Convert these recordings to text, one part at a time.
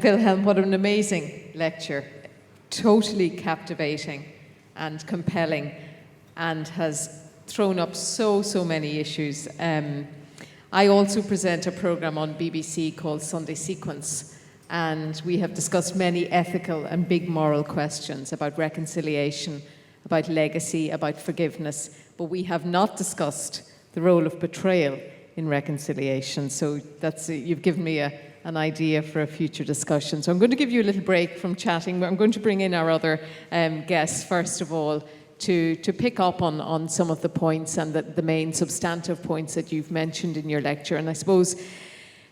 Wilhelm, what an amazing lecture. Totally captivating and compelling, and has thrown up so many issues. I also present a program on BBC called Sunday Sequence, and we have discussed many ethical and big moral questions about reconciliation, about legacy, about forgiveness, but we have not discussed the role of betrayal in reconciliation. So you've given me an idea for a future discussion. So I'm going to give you a little break from chatting. I'm going to bring in our other guests, first of all, to pick up on some of the points and the main substantive points that you've mentioned in your lecture. And I suppose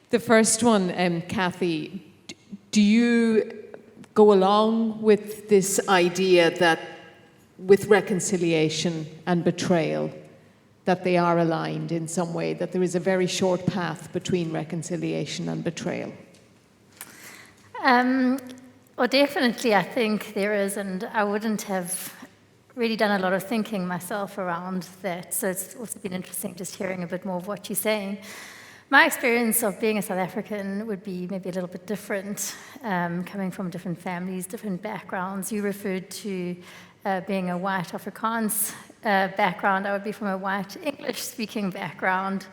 the first one, Cathy, do you go along with this idea that with reconciliation and betrayal, that they are aligned in some way, that there is a very short path between reconciliation and betrayal? Well, definitely I think there is, and I wouldn't have really done a lot of thinking myself around that, so it's also been interesting just hearing a bit more of what you're saying. My experience of being a South African would be maybe a little bit different, coming from different families, different backgrounds. You referred to being a white Afrikaans background. I would be from a white English-speaking background.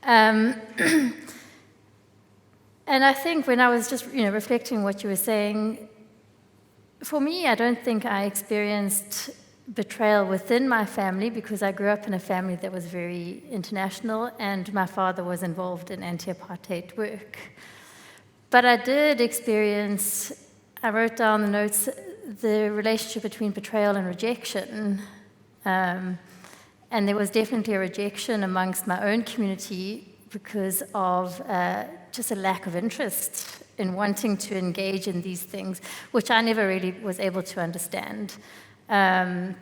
And I think when I was just reflecting what you were saying, for me, I don't think I experienced betrayal within my family because I grew up in a family that was very international and my father was involved in anti-apartheid work. But I did experience, I wrote down the notes, the relationship between betrayal and rejection. And there was definitely a rejection amongst my own community because of just a lack of interest in wanting to engage in these things, which I never really was able to understand. And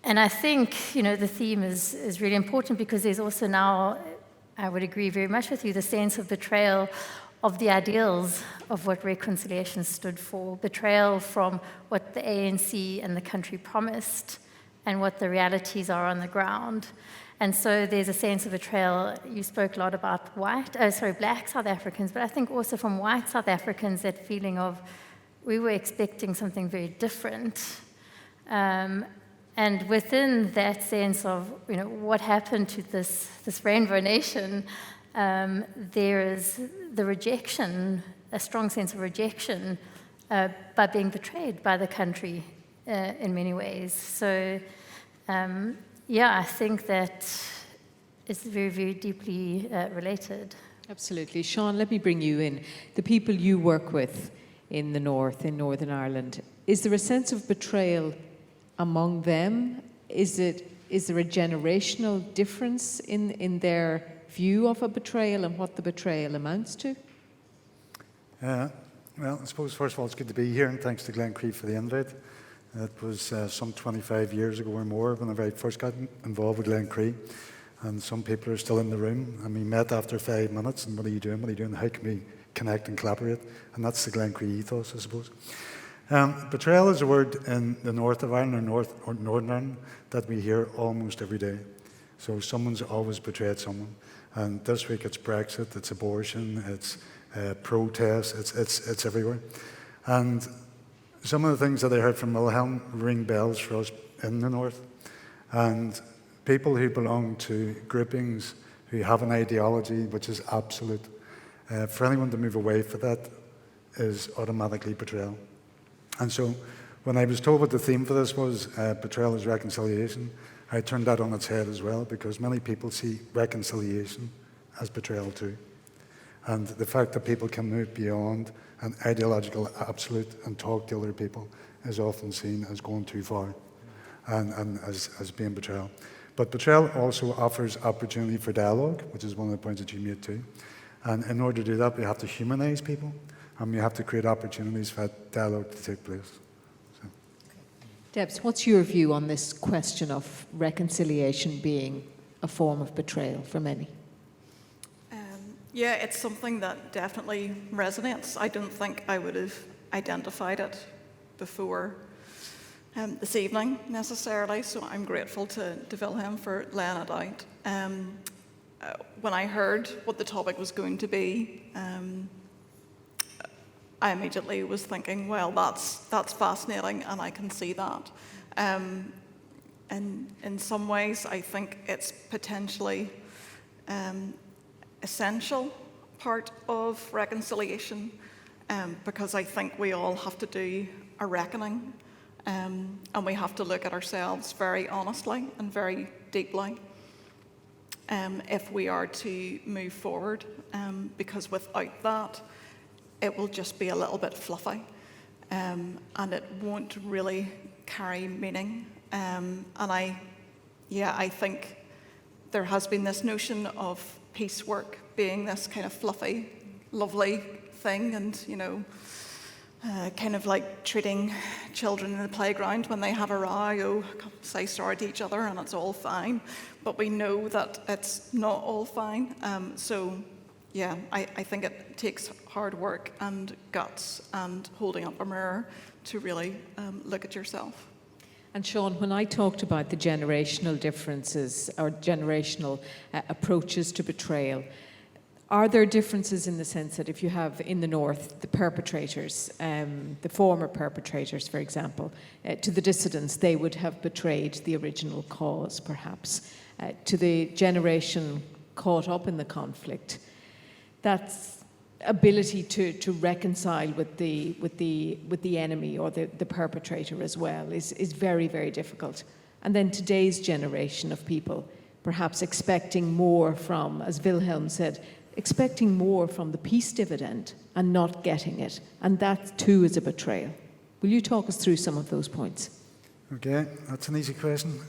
I think, the theme is really important because there's also now, I would agree very much with you, the sense of betrayal of the ideals of what reconciliation stood for, betrayal from what the ANC and the country promised and what the realities are on the ground. And so there's a sense of betrayal. You spoke a lot about black South Africans, but I think also from white South Africans, that feeling of we were expecting something very different. And within that sense of, what happened to this rainbow nation, there is the rejection, a strong sense of rejection by being betrayed by the country in many ways. So, I think that it's very, very deeply related. Absolutely. Seán, let me bring you in. The people you work with in the north, in Northern Ireland, is there a sense of betrayal among them? Is there a generational difference in their view of a betrayal and what the betrayal amounts to? Well, I suppose first of all it's good to be here, and thanks to Glencree for the invite. It was some 25 years ago or more when I first got involved with Glencree, and some people are still in the room, and we met after 5 minutes, and what are you doing, how can we connect and collaborate? And that's the Glencree ethos, I suppose. Betrayal is a word in the north of Ireland or Northern Ireland that we hear almost every day. So someone's always betrayed someone. And this week it's Brexit, it's abortion, it's protests, it's everywhere. And some of the things that I heard from Wilhelm ring bells for us in the north. And people who belong to groupings who have an ideology which is absolute, for anyone to move away from that is automatically betrayal. And so when I was told what the theme for this was, betrayal is reconciliation, I turned that on its head as well, because many people see reconciliation as betrayal too. And the fact that people can move beyond an ideological absolute and talk to other people is often seen as going too far and as being betrayal. But betrayal also offers opportunity for dialogue, which is one of the points that you made too. And in order to do that, we have to humanize people, and we have to create opportunities for that dialogue to take place. So. Debs, what's your view on this question of reconciliation being a form of betrayal for many? Yeah, it's something that definitely resonates. I don't think I would have identified it before this evening necessarily, so I'm grateful to Wilhelm for laying it out. When I heard what the topic was going to be, I immediately was thinking, well, that's fascinating, and I can see that. And in some ways, I think it's potentially essential part of reconciliation, because I think we all have to do a reckoning, and we have to look at ourselves very honestly and very deeply if we are to move forward, because without that, it will just be a little bit fluffy, and it won't really carry meaning. And I think there has been this notion of peace work being this kind of fluffy, lovely thing, and kind of like treating children in the playground when they have a row, say sorry to each other and it's all fine. But we know that it's not all fine. I think it takes hard work and guts and holding up a mirror to really look at yourself. And Seán, when I talked about the generational differences or generational approaches to betrayal, are there differences in the sense that if you have in the north the perpetrators, the former perpetrators, for example, to the dissidents, they would have betrayed the original cause, perhaps, to the generation caught up in the conflict, that's ability to reconcile with the enemy or the perpetrator as well is very, very difficult. And then today's generation of people perhaps expecting more from, as Wilhelm said, expecting more from the peace dividend and not getting it. And that too is a betrayal. Will you talk us through some of those points? Okay, that's an easy question.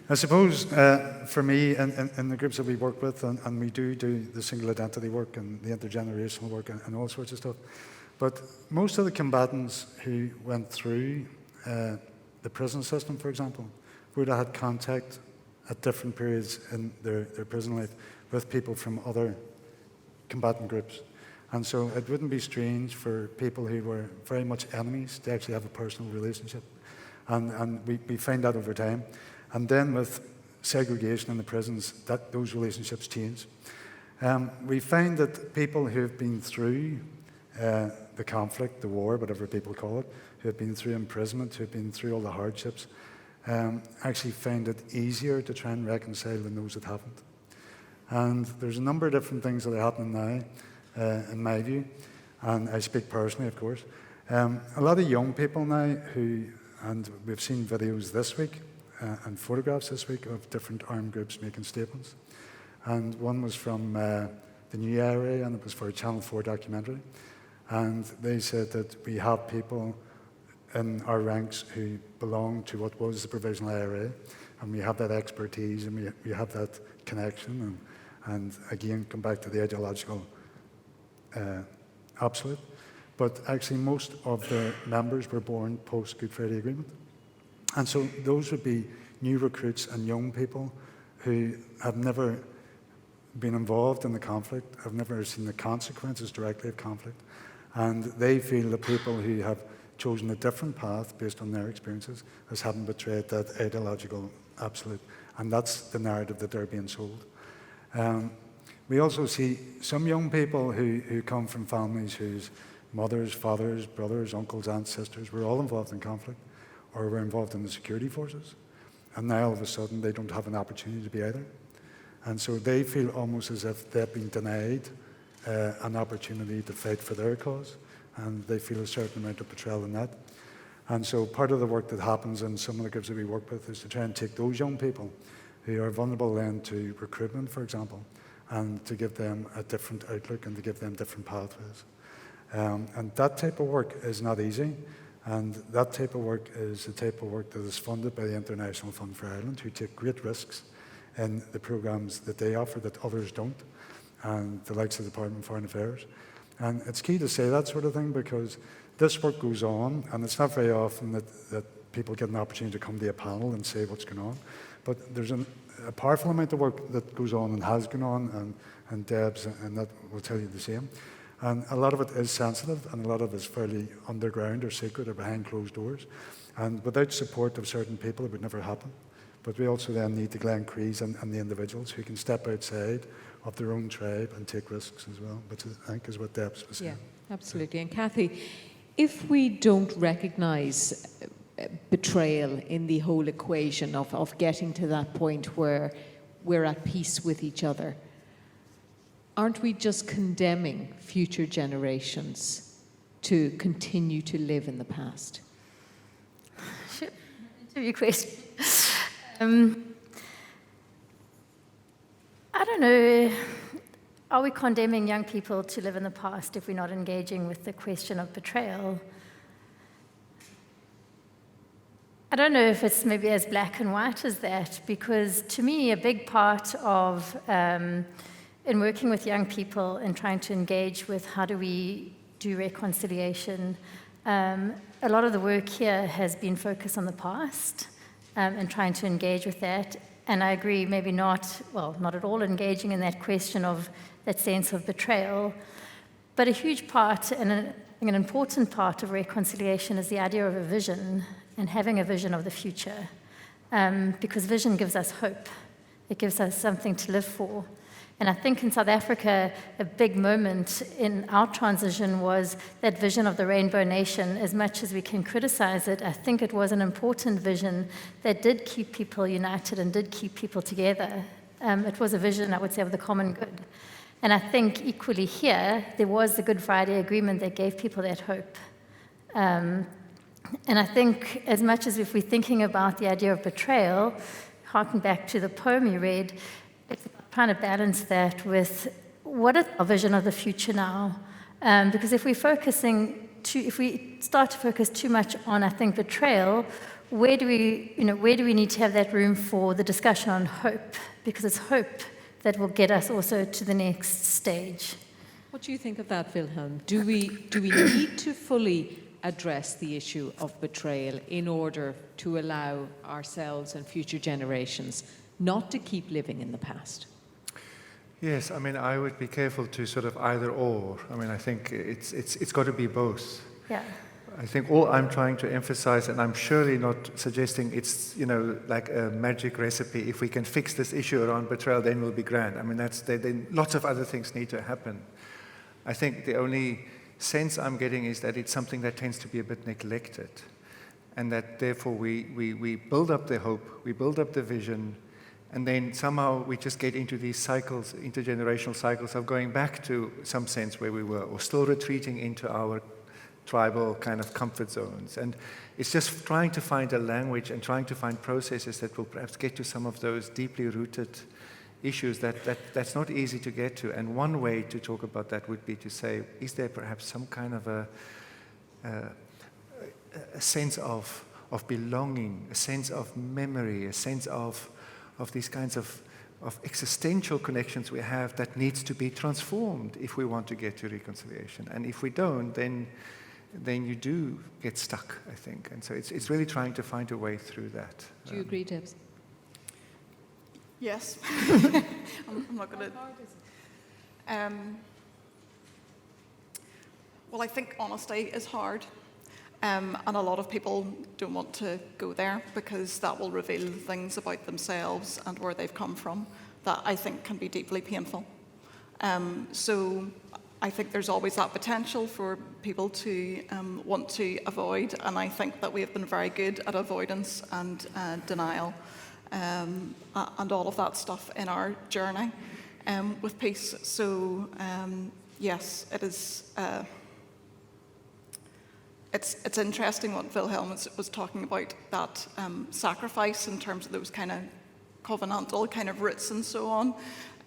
I suppose for me, in the groups that we work with, and we do the single identity work and the intergenerational work and all sorts of stuff, but most of the combatants who went through the prison system, for example, would have had contact at different periods in their prison life with people from other combatant groups. And so it wouldn't be strange for people who were very much enemies to actually have a personal relationship. And we find that over time. And then with segregation in the prisons, those relationships change. We find that people who have been through the conflict, the war, whatever people call it, who have been through imprisonment, who have been through all the hardships, actually find it easier to try and reconcile than those that haven't. And there's a number of different things that are happening now, in my view, and I speak personally, of course. A lot of young people now and we've seen videos this week, and photographs this week of different armed groups making statements. And one was from the new IRA, and it was for a Channel 4 documentary. And they said that we have people in our ranks who belong to what was the provisional IRA, and we have that expertise, and we have that connection, and again, come back to the ideological absolute. But actually, most of the members were born post-Good Friday Agreement. And so those would be new recruits and young people who have never been involved in the conflict, have never seen the consequences directly of conflict. And they feel the people who have chosen a different path based on their experiences as having betrayed that ideological absolute. And that's the narrative that they're being sold. We also see some young people who come from families whose mothers, fathers, brothers, uncles, aunts, sisters were all involved in conflict, or were involved in the security forces, and now all of a sudden they don't have an opportunity to be either. And so they feel almost as if they've been denied an opportunity to fight for their cause, and they feel a certain amount of betrayal in that. And so part of the work that happens in some of the groups that we work with is to try and take those young people who are vulnerable then to recruitment, for example, and to give them a different outlook and to give them different pathways. And that type of work is not easy. And that type of work is the type of work that is funded by the International Fund for Ireland, who take great risks in the programmes that they offer that others don't, and the likes of the Department of Foreign Affairs. And it's key to say that sort of thing, because this work goes on, and it's not very often that people get an opportunity to come to a panel and say what's going on. But there's a powerful amount of work that goes on and has gone on, and Deb's and that will tell you the same. And a lot of it is sensitive, and a lot of it is fairly underground or secret or behind closed doors. And without support of certain people, it would never happen. But we also then need the Glencrees and the individuals who can step outside of their own tribe and take risks as well, which I think is what Debs was saying. Yeah, absolutely. And Cathy, if we don't recognise betrayal in the whole equation of getting to that point where we're at peace with each other, aren't we just condemning future generations to continue to live in the past? Sure. Interview question. I don't know. Are we condemning young people to live in the past if we're not engaging with the question of betrayal? I don't know if it's maybe as black and white as that, because to me, a big part of in working with young people and trying to engage with how do we do reconciliation, a lot of the work here has been focused on the past and trying to engage with that. And I agree, maybe not at all engaging in that question of that sense of betrayal. But a huge part and an important part of reconciliation is the idea of a vision and having a vision of the future. Because vision gives us hope. It gives us something to live for. And I think in South Africa, a big moment in our transition was that vision of the Rainbow Nation. As much as we can criticize it, I think it was an important vision that did keep people united and did keep people together. It was a vision, I would say, of the common good. And I think equally here, there was the Good Friday Agreement that gave people that hope. And I think as much as if we're thinking about the idea of betrayal, harking back to the poem you read, it's trying to balance that with what is our vision of the future now? Because if we start to focus too much on, I think, betrayal, where do we need to have that room for the discussion on hope? Because it's hope that will get us also to the next stage. What do you think of that, Wilhelm? Do we need to fully address the issue of betrayal in order to allow ourselves and future generations not to keep living in the past? Yes, I mean, I would be careful to sort of either or. I mean, I think it's got to be both. Yeah. I think all I'm trying to emphasize, and I'm surely not suggesting it's, like a magic recipe. If we can fix this issue around betrayal, then we'll be grand. I mean, then lots of other things need to happen. I think the only sense I'm getting is that it's something that tends to be a bit neglected, and that therefore we build up the hope, we build up the vision, and then somehow we just get into these cycles, intergenerational cycles of going back to some sense where we were, or still retreating into our tribal kind of comfort zones. And it's just trying to find a language and trying to find processes that will perhaps get to some of those deeply rooted issues that's not easy to get to. And one way to talk about that would be to say, is there perhaps some kind of a sense of belonging, a sense of memory, a sense of these kinds of existential connections we have that needs to be transformed if we want to get to reconciliation. And if we don't, then you do get stuck, I think. And so it's really trying to find a way through that. Do you agree, Debs? Yes. I'm not going to... Well, I think honesty is hard. And a lot of people don't want to go there because that will reveal things about themselves and where they've come from that I think can be deeply painful. So I think there's always that potential for people to want to avoid, and I think that we have been very good at avoidance and denial and all of that stuff in our journey with peace. So yes, it is... It's interesting what Wilhelm was talking about, that sacrifice in terms of those kind of covenantal kind of roots and so on.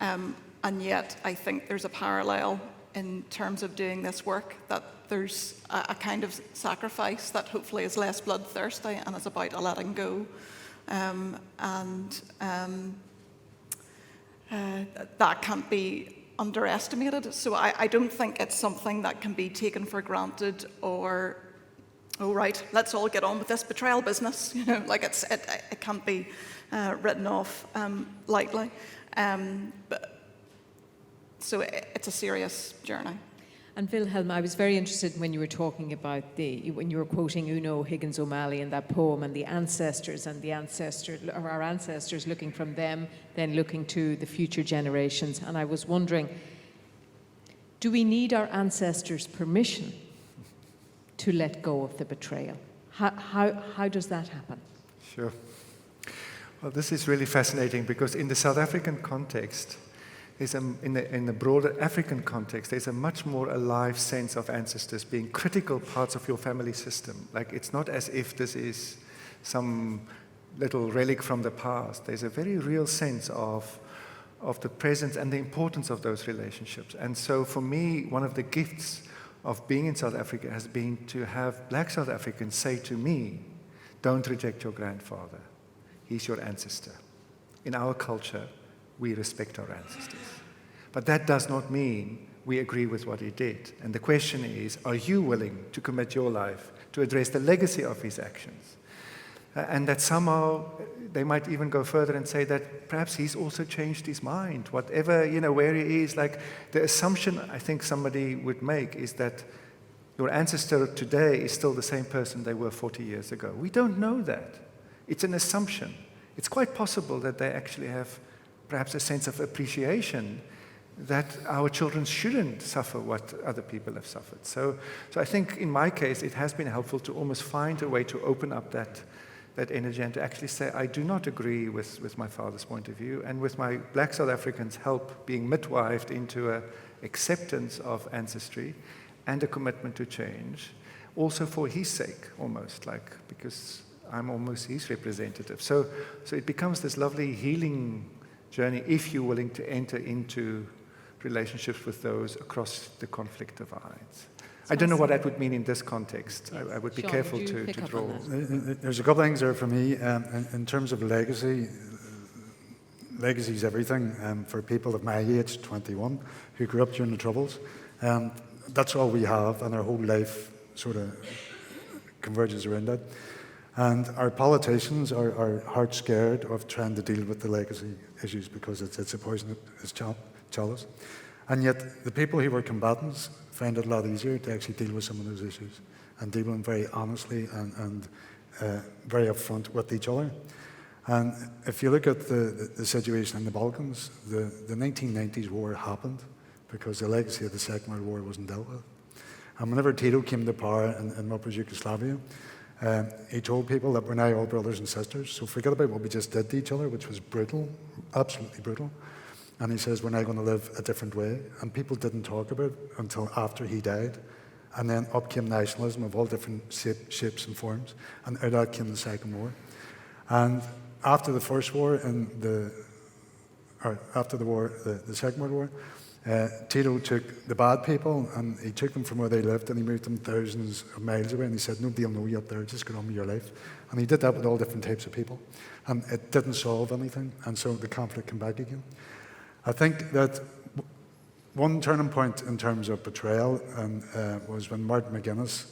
And yet I think there's a parallel in terms of doing this work, that there's a kind of sacrifice that hopefully is less bloodthirsty and is about a letting go. That can't be underestimated. So I don't think it's something that can be taken for granted or, oh right, let's all get on with this betrayal business. Like it can't be written off lightly. So it's a serious journey. And Wilhelm, I was very interested when you were talking about when you were quoting Uno Higgins O'Malley in that poem, and the ancestors and our ancestors looking from them, then looking to the future generations. And I was wondering, do we need our ancestors' permission to let go of the betrayal? How does that happen? Sure. Well, this is really fascinating because in the South African context, in the broader African context, there's a much more alive sense of ancestors being critical parts of your family system. Like, it's not as if this is some little relic from the past. There's a very real sense of the presence and the importance of those relationships. And so for me, one of the gifts of being in South Africa has been to have Black South Africans say to me, don't reject your grandfather. He's your ancestor. In our culture, we respect our ancestors. But that does not mean we agree with what he did. And the question is, are you willing to commit your life to address the legacy of his actions? And that somehow they might even go further and say that perhaps he's also changed his mind, whatever, where he is. Like, the assumption I think somebody would make is that your ancestor today is still the same person they were 40 years ago. We don't know that. It's an assumption. It's quite possible that they actually have perhaps a sense of appreciation that our children shouldn't suffer what other people have suffered. So I think in my case, it has been helpful to almost find a way to open up that energy and to actually say, I do not agree with my father's point of view, and with my Black South Africans' help being midwifed into an acceptance of ancestry and a commitment to change, also for his sake, almost, because I'm almost his representative. So it becomes this lovely healing journey if you're willing to enter into relationships with those across the conflict divides. I don't know what that would mean in this context. Yes. I would be Seán, careful would you to pick up draw. on that? There's a couple of things there for me. In terms of legacy, legacy is everything. For people of my age, 21, who grew up during the Troubles, that's all we have, and our whole life sort of converges around that. And our politicians are heart scared of trying to deal with the legacy issues because it's a poison, it's chalice. And yet the people who were combatants find it a lot easier to actually deal with some of those issues and deal with them very honestly and very upfront with each other. And if you look at the situation in the Balkans, the 1990s war happened because the legacy of the Second World War wasn't dealt with. And whenever Tito came to power in what was Yugoslavia, he told people that we're now all brothers and sisters, so forget about what we just did to each other, which was brutal, absolutely brutal. And he says, we're now going to live a different way. And people didn't talk about it until after he died. And then up came nationalism of all different shapes and forms. And out of that came the Second War. And after the First War, after the war, the Second World War, Tito took the bad people and he took them from where they lived and he moved them thousands of miles away. And he said, nobody will know you up there, just get on with your life. And he did that with all different types of people. And it didn't solve anything. And so the conflict came back again. I think that one turning point in terms of betrayal was when Martin McGuinness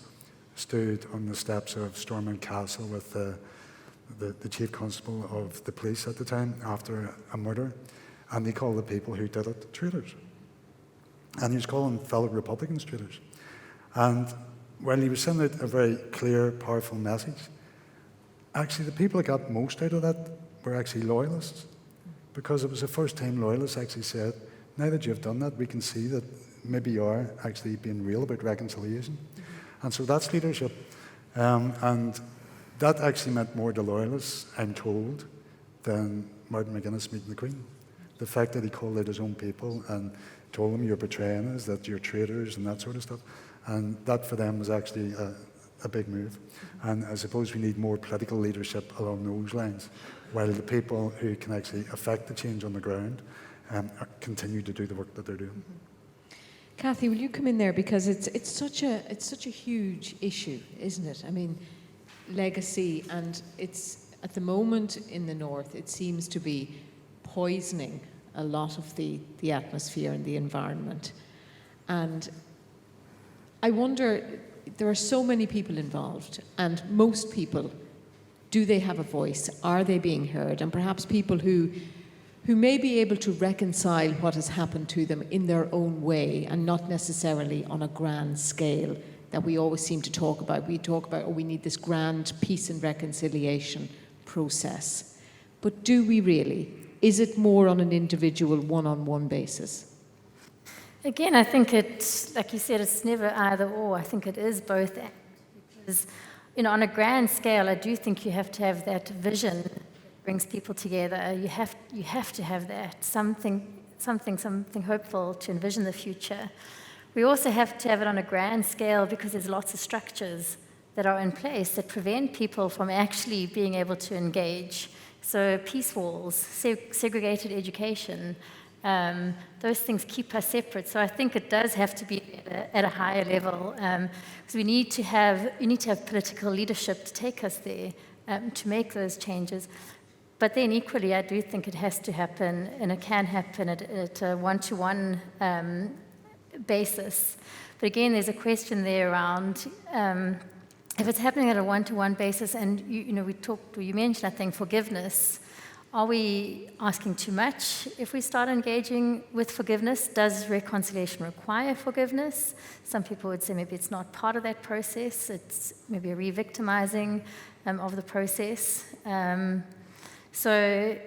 stood on the steps of Stormont Castle with the chief constable of the police at the time after a murder, and he called the people who did it traitors. And he was calling fellow Republicans traitors. And while he was sending out a very clear, powerful message, actually the people that got most out of that were actually loyalists. Because it was the first time loyalists actually said, now that you've done that, we can see that maybe you are actually being real about reconciliation. Mm-hmm. And so that's leadership. And that actually meant more to loyalists, I'm told, than Martin McGuinness meeting the Queen. The fact that he called out his own people and told them you're betraying us, that you're traitors and that sort of stuff. And that for them was actually a big move. And I suppose we need more political leadership along those lines, while the people who can actually affect the change on the ground continue to do the work that they're doing. Mm-hmm. Cathy, will you come in there, because it's such a huge issue, isn't it? I mean, legacy, and it's at the moment in the north it seems to be poisoning a lot of the atmosphere and the environment. And I wonder, there are so many people involved, and most people, do they have a voice? Are they being heard? And perhaps people who who may be able to reconcile what has happened to them in their own way and not necessarily on a grand scale that we always seem to talk about. We talk about, we need this grand peace and reconciliation process. But do we really? Is it more on an individual, one-on-one basis? Again, I think it's, like you said, it's never either or. I think it is both. Because, on a grand scale, I do think you have to have that vision that brings people together. You have to have that, something hopeful to envision the future. We also have to have it on a grand scale because there's lots of structures that are in place that prevent people from actually being able to engage. So peace walls, segregated education, those things keep us separate. So I think it does have to be at a higher level, because you need to have political leadership to take us there, to make those changes. But then equally, I do think it has to happen, and it can happen at a one-to-one basis. But again, there's a question there around if it's happening at a one-to-one basis, and you mentioned, I think, forgiveness. Are we asking too much if we start engaging with forgiveness? Does reconciliation require forgiveness? Some people would say maybe it's not part of that process. It's maybe a re-victimizing of the process. So,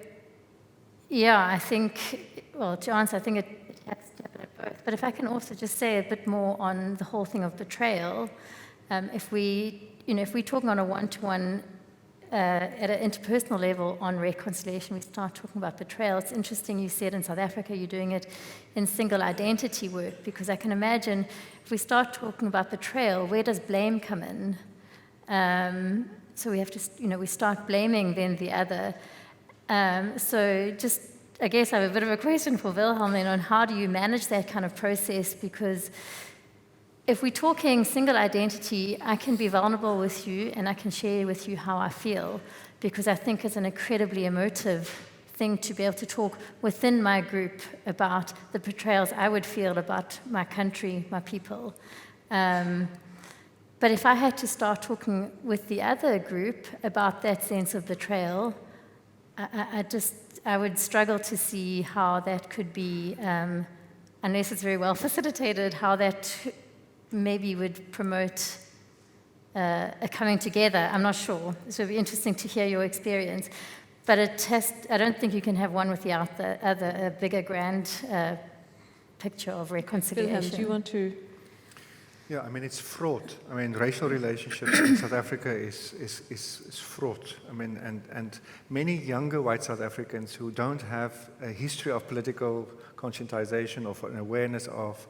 yeah, I think, well, to answer, I think it has to happen at both. But if I can also just say a bit more on the whole thing of betrayal, if we're talking on a one-to-one at an interpersonal level on reconciliation, we start talking about betrayal. It's interesting you said in South Africa you're doing it in single identity work, because I can imagine if we start talking about betrayal, where does blame come in? So we have to, we start blaming then the other. So just, I guess I have a bit of a question for Wilhelm then on how do you manage that kind of process, because if we're talking single identity, I can be vulnerable with you and I can share with you how I feel, because I think it's an incredibly emotive thing to be able to talk within my group about the betrayals I would feel about my country, my people. But if I had to start talking with the other group about that sense of betrayal, I would struggle to see how that could be, unless it's very well facilitated, how that maybe would promote a coming together. I'm not sure. So it would be interesting to hear your experience. But I don't think you can have one without the other, a bigger, grand picture of reconciliation. Wilhelm, do you want to? Yeah, I mean, it's fraught. I mean, racial relationships in South Africa is fraught. I mean, and many younger white South Africans who don't have a history of political conscientization or an awareness of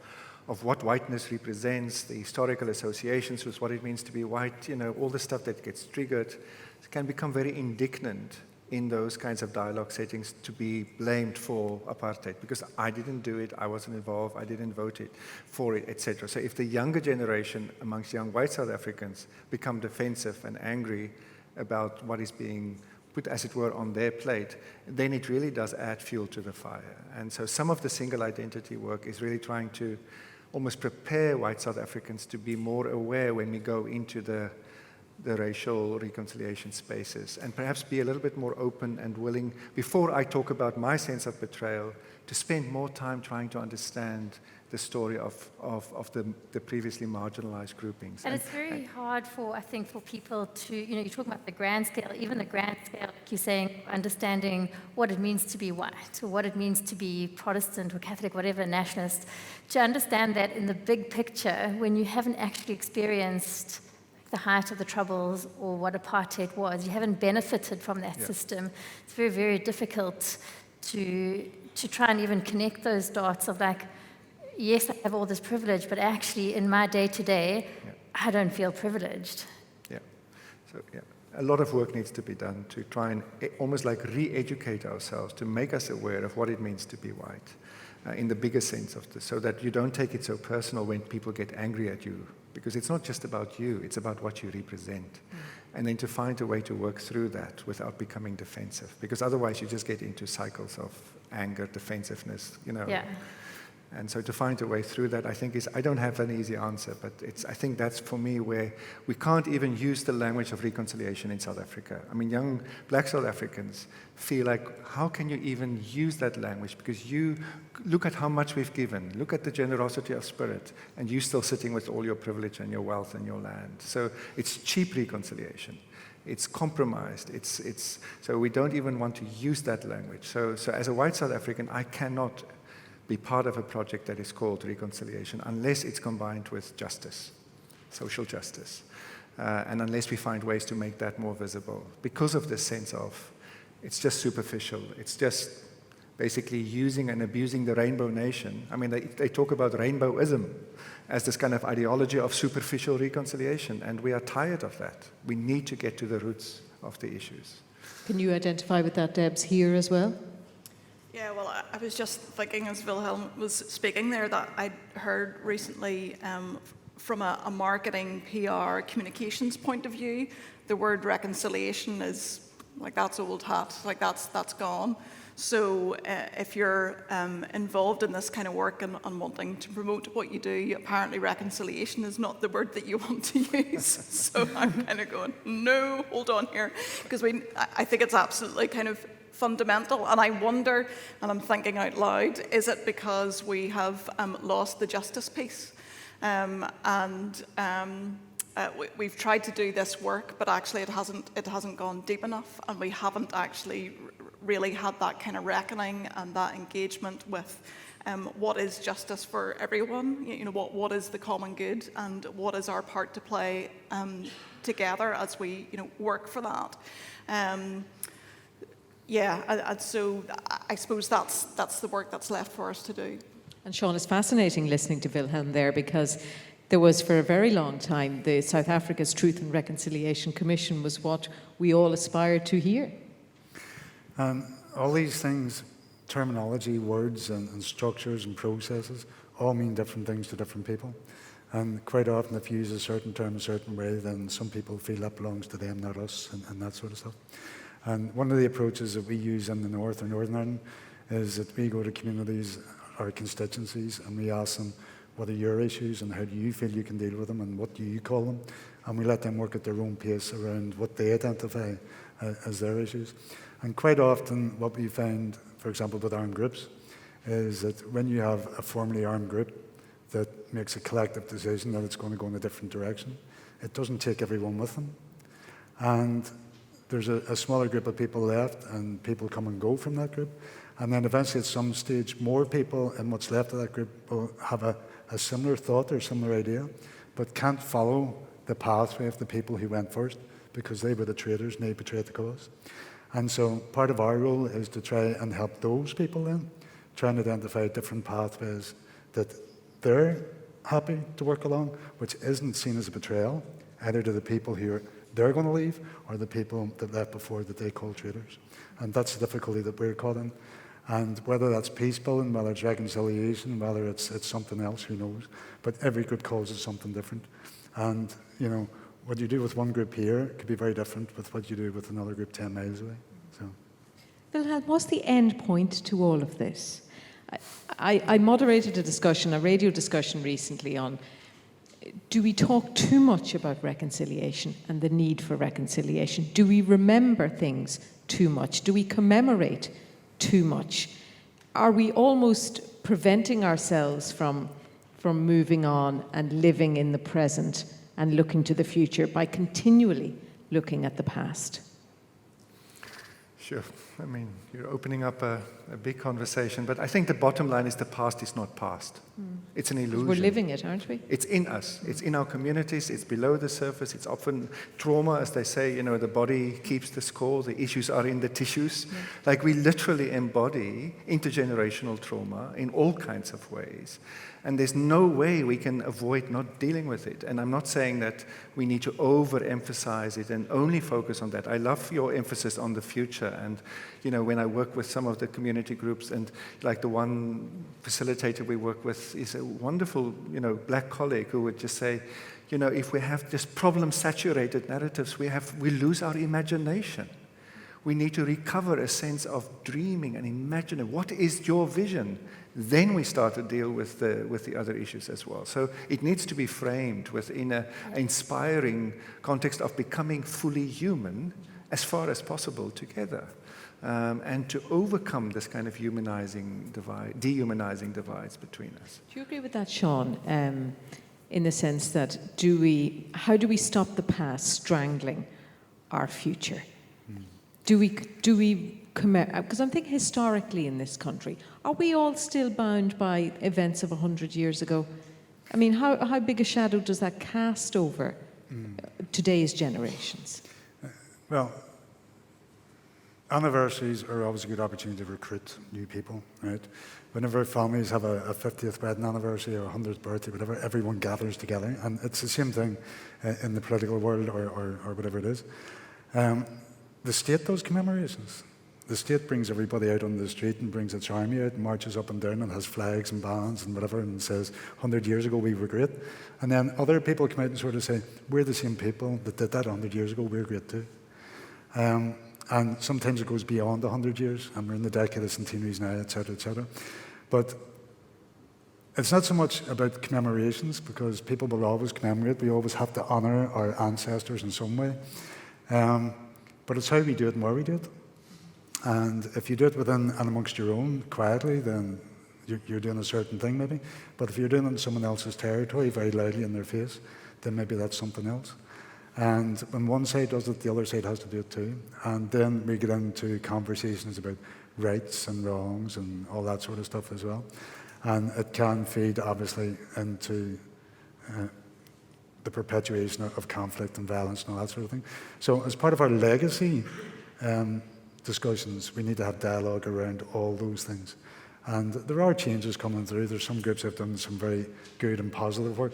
what whiteness represents, the historical associations with what it means to be white, all the stuff that gets triggered, can become very indignant in those kinds of dialogue settings to be blamed for apartheid, because I didn't do it, I wasn't involved, I didn't vote for it, etc. So if the younger generation amongst young white South Africans become defensive and angry about what is being put, as it were, on their plate, then it really does add fuel to the fire. And so some of the single identity work is really trying to almost prepare white South Africans to be more aware when we go into the racial reconciliation spaces, and perhaps be a little bit more open and willing, before I talk about my sense of betrayal, to spend more time trying to understand the story of the previously marginalized groupings. And it's very hard I think, for people to, you're talking about the grand scale, even the grand scale, like you're saying, understanding what it means to be white, or what it means to be Protestant or Catholic, whatever, nationalist, to understand that in the big picture, when you haven't actually experienced the height of the Troubles or what apartheid was, you haven't benefited from that system. It's very, very difficult to try and even connect those dots of like, yes, I have all this privilege, but actually in my day-to-day, I don't feel privileged. Yeah. So, a lot of work needs to be done to try and almost like re-educate ourselves, to make us aware of what it means to be white, in the bigger sense of this, so that you don't take it so personal when people get angry at you, because it's not just about you, it's about what you represent. And then to find a way to work through that without becoming defensive, because otherwise you just get into cycles of anger, defensiveness, And so to find a way through that, I think I don't have an easy answer, but I think that's for me where we can't even use the language of reconciliation in South Africa. I mean, young black South Africans feel like, how can you even use that language? Because you look at how much we've given, look at the generosity of spirit, and you're still sitting with all your privilege and your wealth and your land. So it's cheap reconciliation. It's compromised. So we don't even want to use that language. So as a white South African, I cannot be part of a project that is called reconciliation unless it's combined with justice, social justice, and unless we find ways to make that more visible because of this sense of it's just superficial. It's just basically using and abusing the rainbow nation. I mean, they talk about rainbowism as this kind of ideology of superficial reconciliation, and we are tired of that. We need to get to the roots of the issues. Can you identify with that, Debs, here as well? Yeah, well, I was just thinking as Wilhelm was speaking there that I'd heard recently from a marketing, PR, communications point of view, the word reconciliation is like that's old hat, like that's gone. So if you're involved in this kind of work and wanting to promote what you do, apparently reconciliation is not the word that you want to use. So I'm kind of going, no, hold on here, because I think it's absolutely kind of fundamental, and I wonder, and I'm thinking out loud, is it because we have lost the justice piece? We've tried to do this work, but actually it hasn't gone deep enough, and we haven't actually really had that kind of reckoning and that engagement with what is justice for everyone. You know, what is the common good, and what is our part to play together as we work for that. And so I suppose that's the work that's left for us to do. And Seán, it's fascinating listening to Wilhelm there, because there was for a very long time the South Africa's Truth and Reconciliation Commission was what we all aspired to hear. All these things, terminology, words and structures and processes, all mean different things to different people. And quite often if you use a certain term a certain way, then some people feel that belongs to them, not us, and that sort of stuff. And one of the approaches that we use in the North or Northern Ireland is that we go to communities or constituencies and we ask them, what are your issues and how do you feel you can deal with them and what do you call them? And we let them work at their own pace around what they identify as their issues. And quite often what we find, for example, with armed groups, is that when you have a formally armed group that makes a collective decision that it's going to go in a different direction, it doesn't take everyone with them. And there's a smaller group of people left, and people come and go from that group. And then eventually at some stage, more people in what's left of that group will have a similar thought or similar idea, but can't follow the pathway of the people who went first because they were the traitors and they betrayed the cause. And so part of our role is to try and help those people then, try and identify different pathways that they're happy to work along, which isn't seen as a betrayal, either to the people who they're going to leave or the people that left before that they call traitors. And that's the difficulty that we're caught in. And whether that's peace building, whether it's reconciliation, whether it's something else, who knows. But every group calls it something different. And, what you do with one group here could be very different with what you do with another group 10 miles away. So, Wilhelm, what's the end point to all of this? I moderated a radio discussion recently on, do we talk too much about reconciliation and the need for reconciliation? Do we remember things too much? Do we commemorate too much? Are we almost preventing ourselves from moving on and living in the present and looking to the future by continually looking at the past? Sure. I mean, you're opening up a big conversation, but I think the bottom line is the past is not past. It's an illusion. We're living it, aren't we? It's in us. It's in our communities. It's below the surface. It's often trauma, as they say, the body keeps the score. The issues are in the tissues. Yeah. Like we literally embody intergenerational trauma in all kinds of ways. And there's no way we can avoid not dealing with it. And I'm not saying that we need to overemphasize it and only focus on that. I love your emphasis on the future. And, when I work with some of the community groups, and like the one facilitator we work with is a wonderful, black colleague who would just say, if we have just problem-saturated narratives, we lose our imagination. We need to recover a sense of dreaming and imagining. What is your vision? Then we start to deal with the other issues as well. So it needs to be framed within an inspiring context of becoming fully human as far as possible together. And to overcome this kind of dehumanizing divides between us. Do you agree with that, Seán? In the sense that how do we stop the past strangling our future? Do we because I'm thinking historically in this country, are we all still bound by events of 100 years ago? I mean, how big a shadow does that cast over today's generations? Well, anniversaries are always a good opportunity to recruit new people, right? Whenever families have a 50th wedding anniversary or 100th birthday, whatever, everyone gathers together. And it's the same thing in the political world or whatever it is. The state does commemorations. The state brings everybody out on the street and brings its army out and marches up and down and has flags and bands and whatever and says, 100 years ago we were great. And then other people come out and sort of say, we're the same people that did that 100 years ago, we're great too. And sometimes it goes beyond 100 years, and we're in the decade of centenaries now, et cetera, et cetera. But it's not so much about commemorations, because people will always commemorate. We always have to honour our ancestors in some way. But it's how we do it and where we do it. And if you do it within and amongst your own, quietly, then you're doing a certain thing maybe. But if you're doing it in someone else's territory, very loudly in their face, then maybe that's something else. And when one side does it, the other side has to do it too. And then we get into conversations about rights and wrongs and all that sort of stuff as well. And it can feed, obviously, into the perpetuation of conflict and violence and all that sort of thing. So as part of our legacy discussions, we need to have dialogue around all those things. And there are changes coming through. There's some groups that have done some very good and positive work.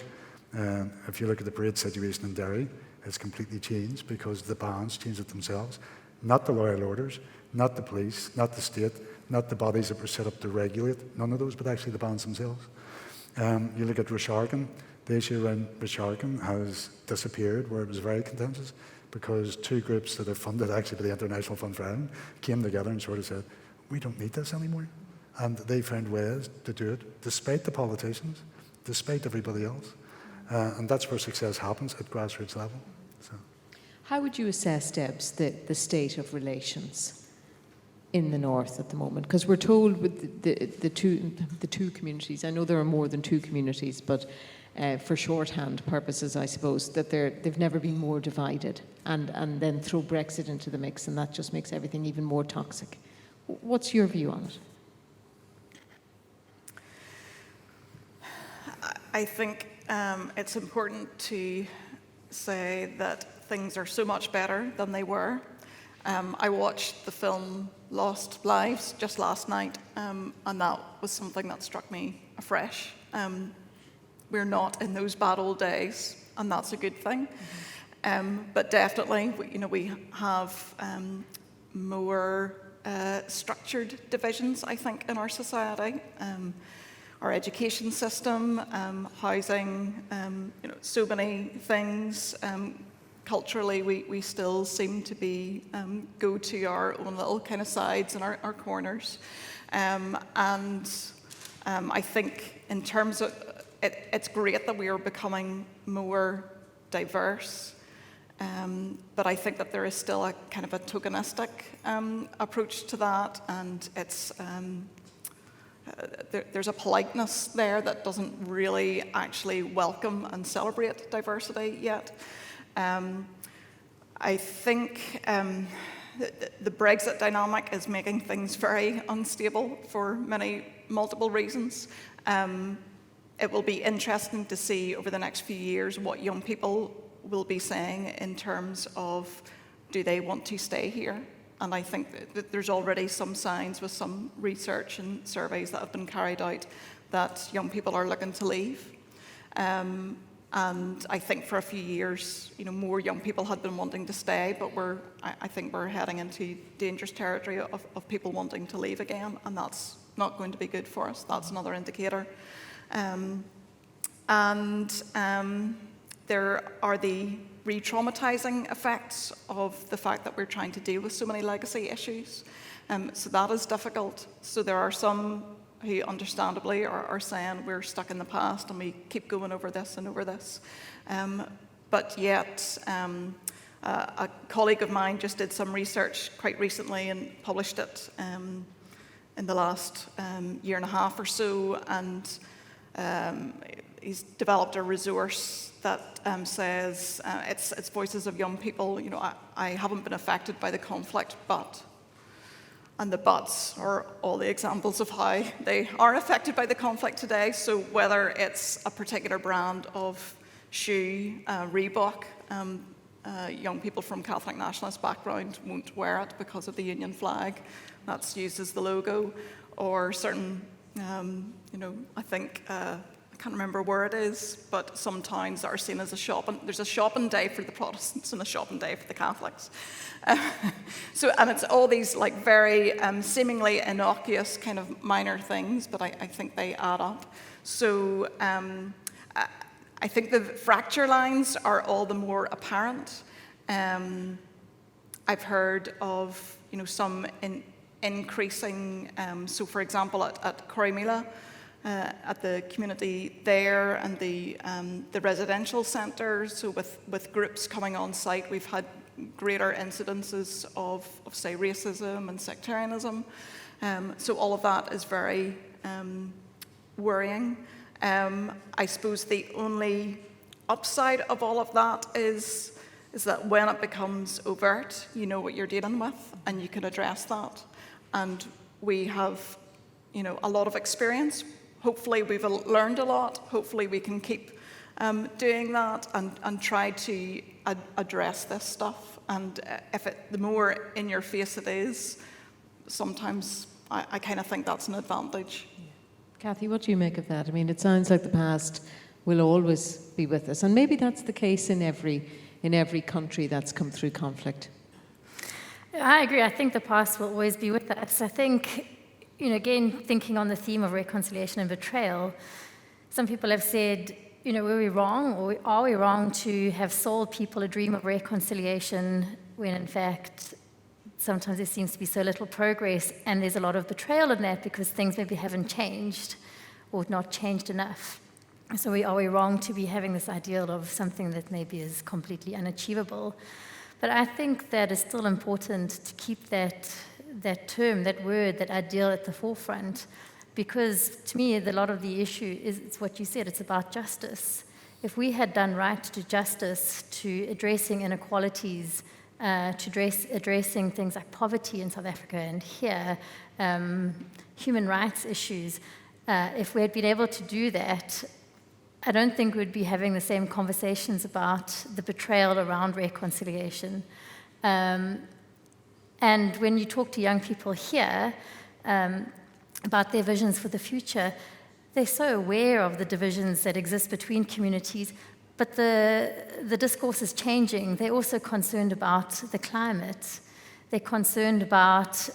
If you look at the parade situation in Derry, it's completely changed because the bands changed it themselves. Not the loyal orders, not the police, not the state, not the bodies that were set up to regulate, none of those, but actually the bands themselves. You look at Resharkin, the issue around Resharkin has disappeared, where it was very contentious, because two groups that are funded actually by the International Fund for Ireland came together and sort of said, we don't need this anymore. And they found ways to do it, despite the politicians, despite everybody else. And that's where success happens at grassroots level. So. How would you assess, Debs, the state of relations in the north at the moment? Because we're told with the two communities, I know there are more than two communities, but for shorthand purposes, I suppose, that they've never been more divided, and then throw Brexit into the mix, and that just makes everything even more toxic. What's your view on it? I think it's important to say that things are so much better than they were. I watched the film Lost Lives just last night, and that was something that struck me afresh. We're not in those bad old days, and that's a good thing. But definitely, we have more structured divisions, I think, in our society. Our education system, housing, so many things. Culturally, we still seem to be go to our own little kind of sides and our corners. And I think in terms of it's great that we are becoming more diverse, but I think that there is still a kind of a tokenistic approach to that, and it's there's a politeness there that doesn't really actually welcome and celebrate diversity yet. I think the Brexit dynamic is making things very unstable for multiple reasons. It will be interesting to see over the next few years what young people will be saying in terms of, do they want to stay here? And I think that there's already some signs with some research and surveys that have been carried out that young people are looking to leave. And I think for a few years, more young people had been wanting to stay, but I think we're heading into dangerous territory of people wanting to leave again, and that's not going to be good for us. That's another indicator. there are the re-traumatizing effects of the fact that we're trying to deal with so many legacy issues. So that is difficult. So there are some who understandably are saying we're stuck in the past and we keep going over this and over this. But yet, a colleague of mine just did some research quite recently and published it in the last year and a half or so, and he's developed a resource that says, it's voices of young people, you know, I haven't been affected by the conflict, but, and the buts are all the examples of how they are affected by the conflict today. So whether it's a particular brand of shoe, Reebok, young people from Catholic nationalist background won't wear it because of the Union flag that's used as the logo, or certain, you know, I think, I can't remember where it is, but some towns are seen as there's a shopping day for the Protestants and a shopping day for the Catholics. And it's all these like very seemingly innocuous kind of minor things, but I think they add up. So I think the fracture lines are all the more apparent. I've heard of, you know, some increasing, so for example at Corrymeela, at the community there and the residential centre, so with groups coming on site, we've had greater incidences of say, racism and sectarianism. So all of that is very worrying. I suppose the only upside of all of that is that when it becomes overt, you know what you're dealing with and you can address that. And we have, you know, a lot of experience. Hopefully we've learned a lot. Hopefully we can keep doing that and try to address this stuff. And the more in your face it is, sometimes I kind of think that's an advantage. Yeah. Cathy, what do you make of that? I mean, it sounds like the past will always be with us, and maybe that's the case in every country that's come through conflict. I agree. I think the past will always be with us. I think, you know, again, thinking on the theme of reconciliation and betrayal, some people have said, you know, were we wrong, or are we wrong to have sold people a dream of reconciliation when in fact sometimes there seems to be so little progress, and there's a lot of betrayal in that because things maybe haven't changed or not changed enough. So are we wrong to be having this ideal of something that maybe is completely unachievable? But I think that it's still important to keep that term, that word, that ideal at the forefront, because to me, a lot of the issue is it's what you said, it's about justice. If we had done right to justice, to addressing inequalities, to addressing things like poverty in South Africa and here, human rights issues, if we had been able to do that, I don't think we'd be having the same conversations about the betrayal around reconciliation. And when you talk to young people here about their visions for the future, they're so aware of the divisions that exist between communities, but the discourse is changing. They're also concerned about the climate. They're concerned about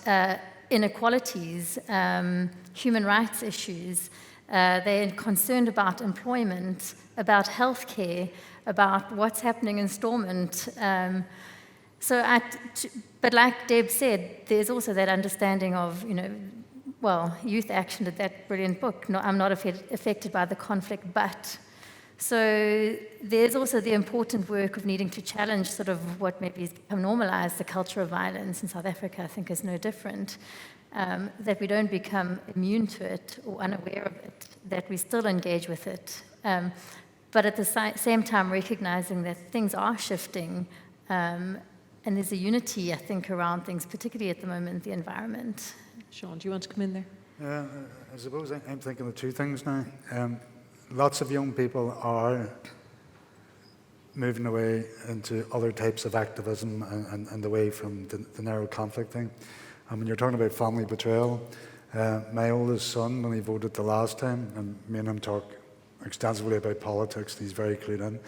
inequalities, human rights issues. They're concerned about employment, about healthcare, about what's happening in Stormont. But like Deb said, there's also that understanding of, you know, well, Youth Action did that brilliant book, I'm not affected by the conflict, but. So there's also the important work of needing to challenge sort of what maybe has become normalized, the culture of violence in South Africa, I think is no different, that we don't become immune to it or unaware of it, that we still engage with it, but at the same time recognizing that things are shifting, and there's a unity, I think, around things, particularly at the moment, the environment. Seán, do you want to come in there? Yeah, I suppose I'm thinking of two things now. Lots of young people are moving away into other types of activism and away from the narrow conflict thing. And when you're talking about family betrayal, my oldest son, when he voted the last time, and me and him talk extensively about politics, he's very clued in,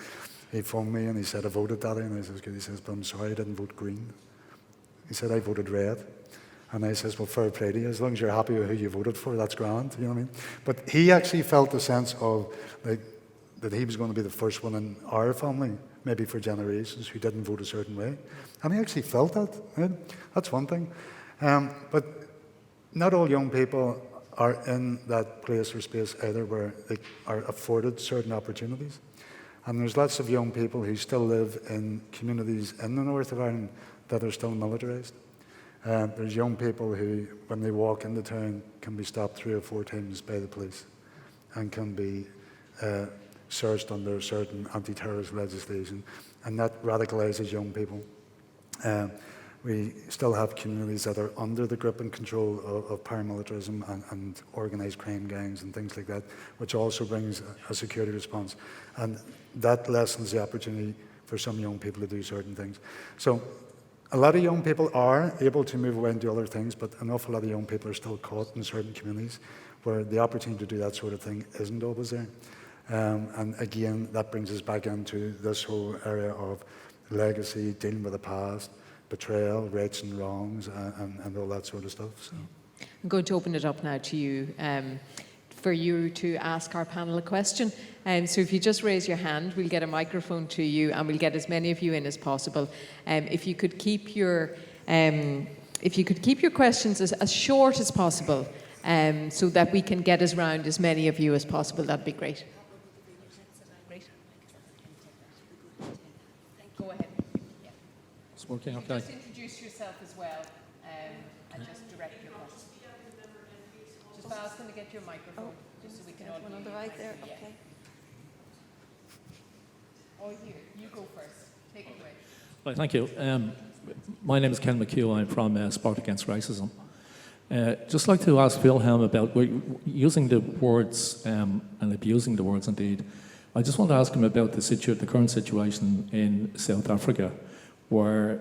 he phoned me and he said, I voted, Daddy. And I said, good. He says, but I'm sorry I didn't vote green. He said, I voted red. And I says, well, fair play to you. As long as you're happy with who you voted for, that's grand. You know what I mean? But he actually felt the sense of, like, that he was going to be the first one in our family, maybe for generations, who didn't vote a certain way. And he actually felt that. Right? That's one thing. But not all young people are in that place or space either where they are afforded certain opportunities. And there's lots of young people who still live in communities in the north of Ireland that are still militarised. There's young people who, when they walk into town, can be stopped 3 or 4 times by the police and can be searched under certain anti-terrorist legislation, and that radicalises young people. We still have communities that are under the grip and control of paramilitarism and organised crime gangs and things like that, which also brings a security response. And that lessens the opportunity for some young people to do certain things. So a lot of young people are able to move away and do other things, but an awful lot of young people are still caught in certain communities where the opportunity to do that sort of thing isn't always there. And again, that brings us back into this whole area of legacy, dealing with the past, betrayal, rights and wrongs, and all that sort of stuff. So. I'm going to open it up now to you, for you to ask our panel a question. So if you just raise your hand, we'll get a microphone to you, and we'll get as many of you in as possible. If you could keep your questions as short as possible, so that we can get us round as many of you as possible, that'd be great. Go ahead. Yeah. It's working okay. Just introduce yourself as well, and just direct your question. Just ask them to get your microphone, just so we can all hear on the you. right there, Yeah. okay. Oh, here, you go first. Take it away. Right, thank you. My name is Ken McHugh. I'm from Sport Against Racism. Just like to ask Wilhelm about using the words and abusing the words indeed. I just want to ask him about the current situation in South Africa, where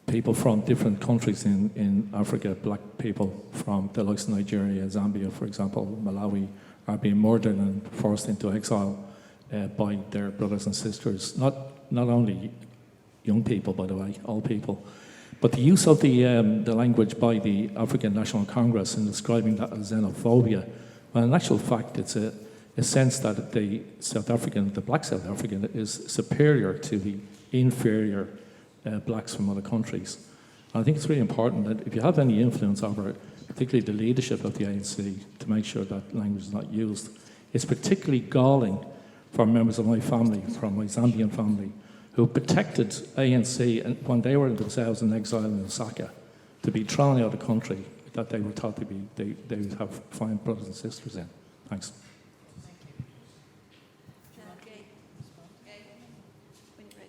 people from different countries in Africa, black people from the likes of Nigeria, Zambia, for example, Malawi, are being murdered and forced into exile by their brothers and sisters. Not only young people, by the way, old people. But the use of the language by the African National Congress in describing that as xenophobia, well, in actual fact, it's a sense that the black South African is superior to the inferior blacks from other countries. And I think it's really important that if you have any influence over, particularly the leadership of the ANC, to make sure that language is not used. It's particularly galling for members of my family, from my Zambian family, who protected ANC when they were themselves in exile in Lusaka, to be thrown out of the country that they were thought to be, they would have fine brothers and sisters in. Thanks.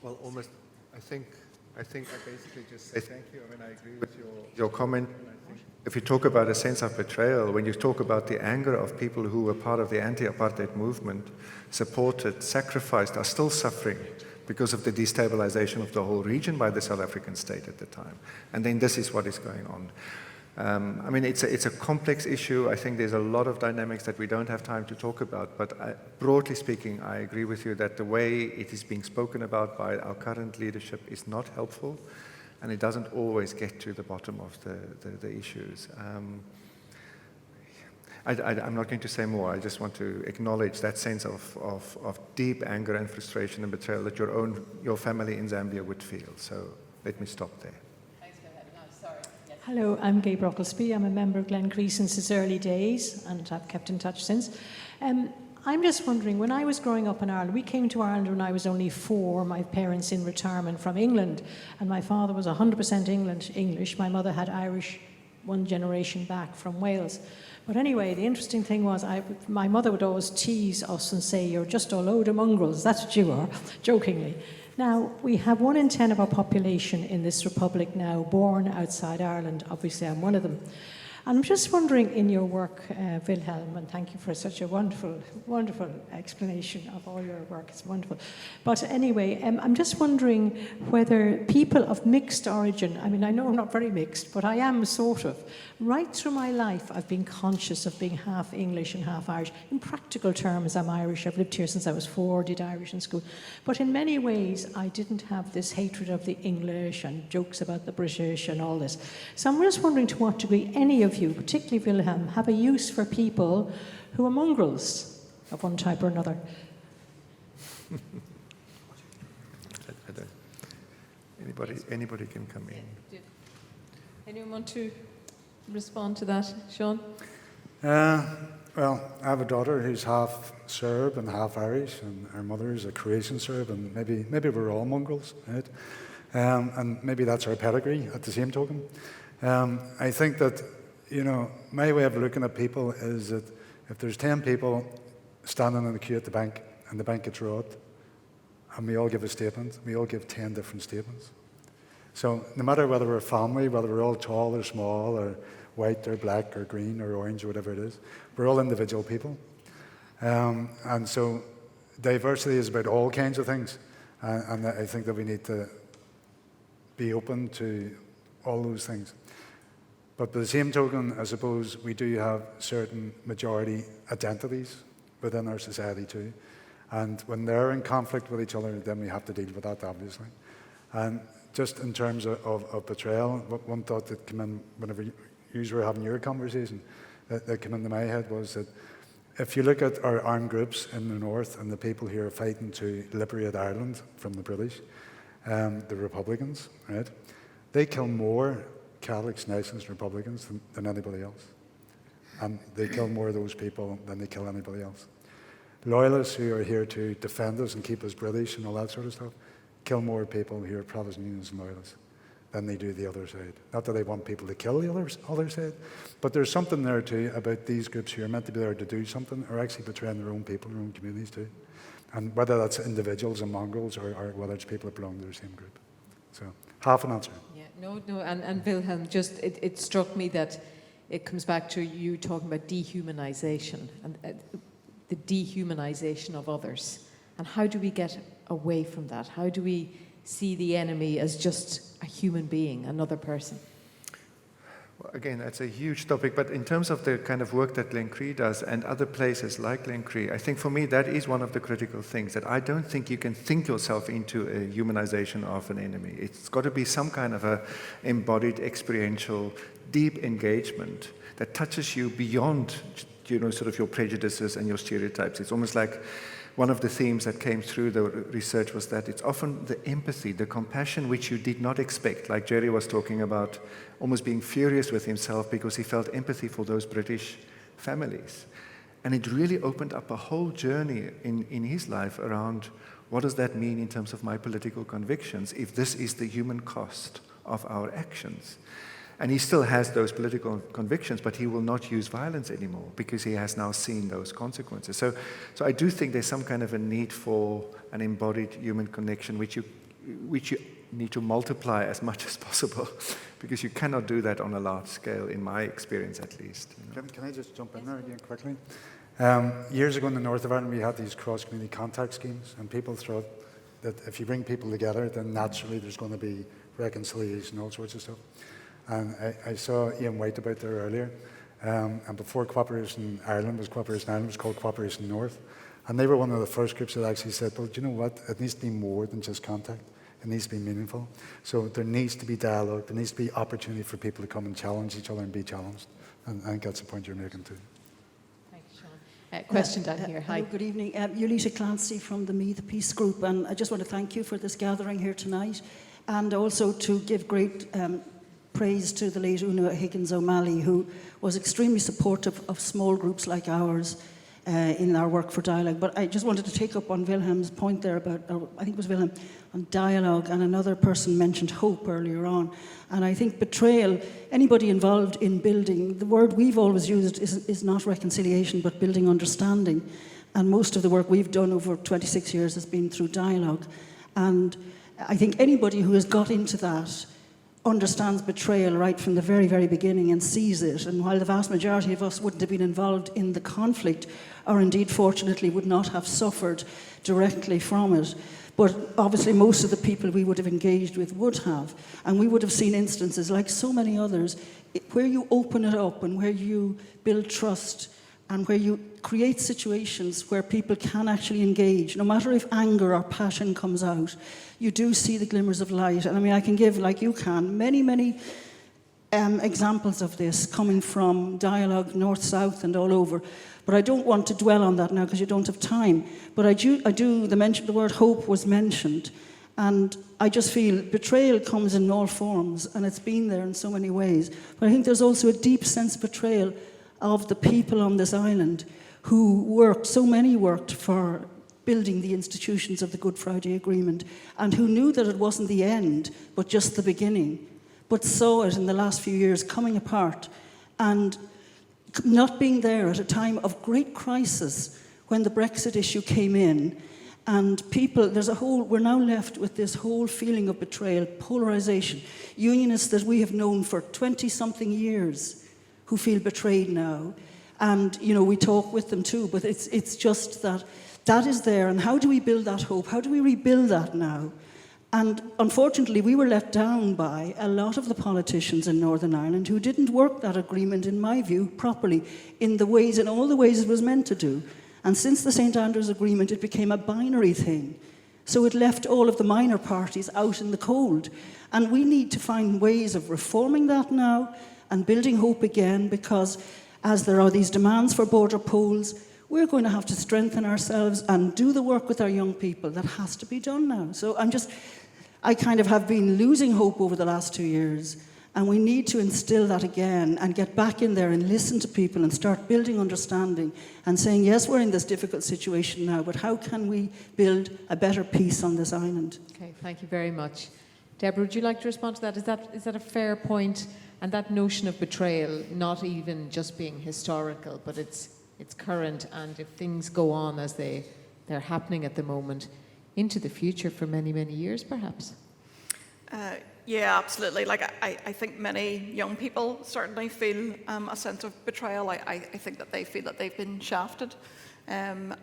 Well, almost, I think I basically just say thank you. I mean, I agree with your comment. I think if you talk about a sense of betrayal, when you talk about the anger of people who were part of the anti-apartheid movement, supported, sacrificed, are still suffering because of the destabilization of the whole region by the South African state at the time. And then this is what is going on. I mean, it's a complex issue. I think there's a lot of dynamics that we don't have time to talk about, but broadly speaking, I agree with you that the way it is being spoken about by our current leadership is not helpful, and it doesn't always get to the bottom of the issues. I'm not going to say more. I just want to acknowledge that sense of deep anger and frustration and betrayal that your family in Zambia would feel. So let me stop there. Hello, I'm Gabriel Cosby. I'm a member of Glencree since its early days, and I've kept in touch since. I'm just wondering, when I was growing up in Ireland, we came to Ireland when I was only 4, my parents in retirement from England, and my father was 100% English. My mother had Irish, one generation back from Wales. But anyway, the interesting thing was my mother would always tease us and say, "You're just a load of mongrels, that's what you are," jokingly. Now, we have 1 in 10 of our population in this republic now born outside Ireland. Obviously, I'm one of them. And I'm just wondering, in your work, Wilhelm, and thank you for such a wonderful, wonderful explanation of all your work. It's wonderful. But anyway, I'm just wondering whether people of mixed origin, I mean, I know I'm not very mixed, but I am sort of. Right through my life, I've been conscious of being half English and half Irish. In practical terms, I'm Irish. I've lived here since I was 4, did Irish in school. But in many ways, I didn't have this hatred of the English and jokes about the British and all this. So I'm just wondering to what degree any of you, particularly Wilhelm, have a use for people who are mongrels. of one type or another. I don't. Anybody can come in. Anyone want to respond to that, Seán? Well, I have a daughter who's half Serb and half Irish, and her mother is a Croatian Serb, and maybe we're all mongrels, right? And maybe that's our pedigree at the same token. I think that, my way of looking at people is that if there's 10 people standing in the queue at the bank, and the bank gets robbed, and we all give a statement, we all give 10 different statements. So no matter whether we're a family, whether we're all tall or small, or white or black or green or orange or whatever it is, we're all individual people. And so diversity is about all kinds of things. And I think that we need to be open to all those things. But by the same token, I suppose we do have certain majority identities within our society too. And when they're in conflict with each other, then we have to deal with that, obviously. And just in terms of betrayal, one thought that came in whenever you were having your conversation that came into my head was that if you look at our armed groups in the north and the people who are fighting to liberate Ireland from the British, the Republicans, right? They kill more Catholics, nationalists, Republicans than anybody else. And they kill more of those people than they kill anybody else. Loyalists who are here to defend us and keep us British and all that sort of stuff kill more people who are Protestant Unions and Loyalists than they do the other side. Not that they want people to kill the other side, but there's something there too about these groups who are meant to be there to do something are actually betraying their own people, their own communities too. And whether that's individuals and mongrels or whether it's people that belong to their same group. So, half an answer. Yeah, no, and Wilhelm, just it struck me that it comes back to you talking about dehumanization and the dehumanization of others. And how do we get away from that? How do we see the enemy as just a human being, another person? Well, again, that's a huge topic, but in terms of the kind of work that Glencree does and other places like Glencree, I think for me that is one of the critical things, that I don't think you can think yourself into a humanization of an enemy. It's got to be some kind of a embodied, experiential, deep engagement that touches you beyond, sort of your prejudices and your stereotypes. It's almost like one of the themes that came through the research was that it's often the empathy, the compassion which you did not expect, like Jerry was talking about, almost being furious with himself because he felt empathy for those British families. And it really opened up a whole journey in his life around what does that mean in terms of my political convictions if this is the human cost of our actions. And he still has those political convictions, but he will not use violence anymore because he has now seen those consequences. So I do think there's some kind of a need for an embodied human connection, which you need to multiply as much as possible, because you cannot do that on a large scale, in my experience at least. Can I just jump in there again quickly? Years ago in the north of Ireland, we had these cross-community contact schemes, and people thought that if you bring people together, then naturally there's going to be reconciliation, all sorts of stuff. And I saw Ian White about there earlier. And before Cooperation Ireland was Cooperation Ireland, it was called Cooperation North. And they were one of the first groups that actually said, well, do you know what? It needs to be more than just contact. It needs to be meaningful. So there needs to be dialogue. There needs to be opportunity for people to come and challenge each other and be challenged. And I think that's the point you're making too. Thank you, Seán. Question down here. Hi. Hello, good evening. Ulita Clancy from the Me the Peace group. And I just want to thank you for this gathering here tonight. And also to give great praise to the late Una Higgins O'Malley, who was extremely supportive of small groups like ours in our work for dialogue. But I just wanted to take up on Wilhelm's point there about, I think it was Wilhelm, on dialogue, and another person mentioned hope earlier on. And I think betrayal, anybody involved in building, the word we've always used is not reconciliation, but building understanding. And most of the work we've done over 26 years has been through dialogue. And I think anybody who has got into that understands betrayal right from the very, very beginning and sees it. And while the vast majority of us wouldn't have been involved in the conflict, or indeed, fortunately, would not have suffered directly from it, but obviously most of the people we would have engaged with would have. And we would have seen instances, like so many others, where you open it up and where you build trust and where you create situations where people can actually engage, no matter if anger or passion comes out, you do see the glimmers of light. And I mean, I can give, like you can, many, many examples of this coming from dialogue north-south and all over. But I don't want to dwell on that now because you don't have time. But the word hope was mentioned. And I just feel betrayal comes in all forms, and it's been there in so many ways. But I think there's also a deep sense of betrayal of the people on this island who so many worked for building the institutions of the Good Friday Agreement, and who knew that it wasn't the end, but just the beginning, but saw it in the last few years coming apart, and not being there at a time of great crisis when the Brexit issue came in. And people, we're now left with this whole feeling of betrayal, polarization. Unionists that we have known for 20-something years who feel betrayed now. And, we talk with them too, but it's just that is there. And how do we build that hope? How do we rebuild that now? And unfortunately, we were let down by a lot of the politicians in Northern Ireland who didn't work that agreement, in my view, properly in all the ways it was meant to do. And since the St. Andrews Agreement, it became a binary thing. So it left all of the minor parties out in the cold. And we need to find ways of reforming that now and building hope again, because as there are these demands for border polls, we're going to have to strengthen ourselves and do the work with our young people that has to be done now. So I kind of have been losing hope over the last 2 years. And we need to instill that again and get back in there and listen to people and start building understanding and saying, yes, we're in this difficult situation now, but how can we build a better peace on this island? Okay, thank you very much. Deborah, would you like to respond to that? Is that a fair point? And that notion of betrayal, not even just being historical, but it's current, and if things go on as they're happening at the moment, into the future for many, many years, perhaps? Yeah, absolutely. I think many young people certainly feel a sense of betrayal. I think that they feel that they've been shafted. And